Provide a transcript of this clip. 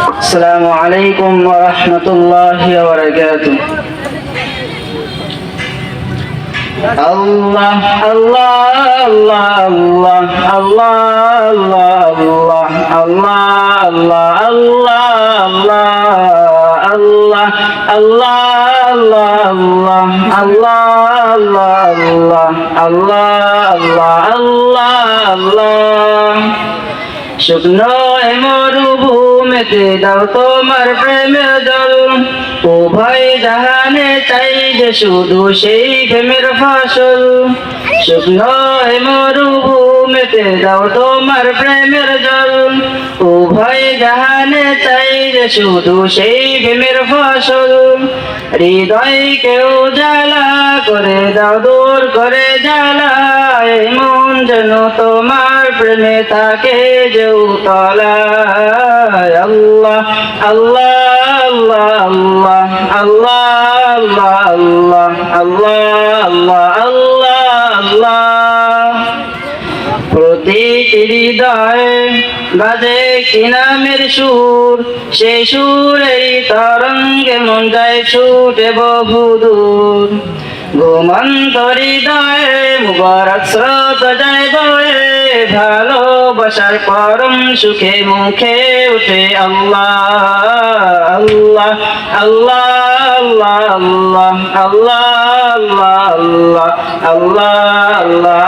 আসসালামু আলাইকুম ওয়া রাহমাতুল্লাহি ওয়া বারাকাতুহু। আল্লাহ আল্লাহ আল্লাহ আল্লাহ আল্লাহ আল্লাহ আল্লাহ আল্লাহ আল্লাহ আল্লাহ আল্লাহ আল্লাহ শুকনো মরুভূমিতে দাও তোমার প্রেমের জল, উভয় জাহানে চাই যে শুধু সেই প্রেমের ফসল। শুকনো মরুভূমিতে দাও তোমার প্রেমের জল, উভয় জাহানে চাই যে শুধু সেই প্রেমের ফসল। হৃদয়কেও জ্বালা করে দাও, দূর করে জ্বালা, এই মন যেন তোমার প্রেমে থাকে যে উতলায়। আল্লাহ আল্লাহ আল্লাহ আল্লাহ আল্লাহ আল্লাহ আল্লাহ আল্লাহ আল্লাহ। প্রতিটি হৃদয়ে বাজে কি নামের সুর, সেই সুরেই তরঙ্গে মন যায় ছুটে বহুদূর। ঘুমন্ত হৃদয়ে মুবারক স্রোত যায় বয়ে, ভালোবাসার পরম সুখে মুখে উঠে আল্লাহ আল্লাহ আল্লাহ আল্লাহ আল্লাহ আল্লাহ আল্লাহ আল্লাহ আল্লাহ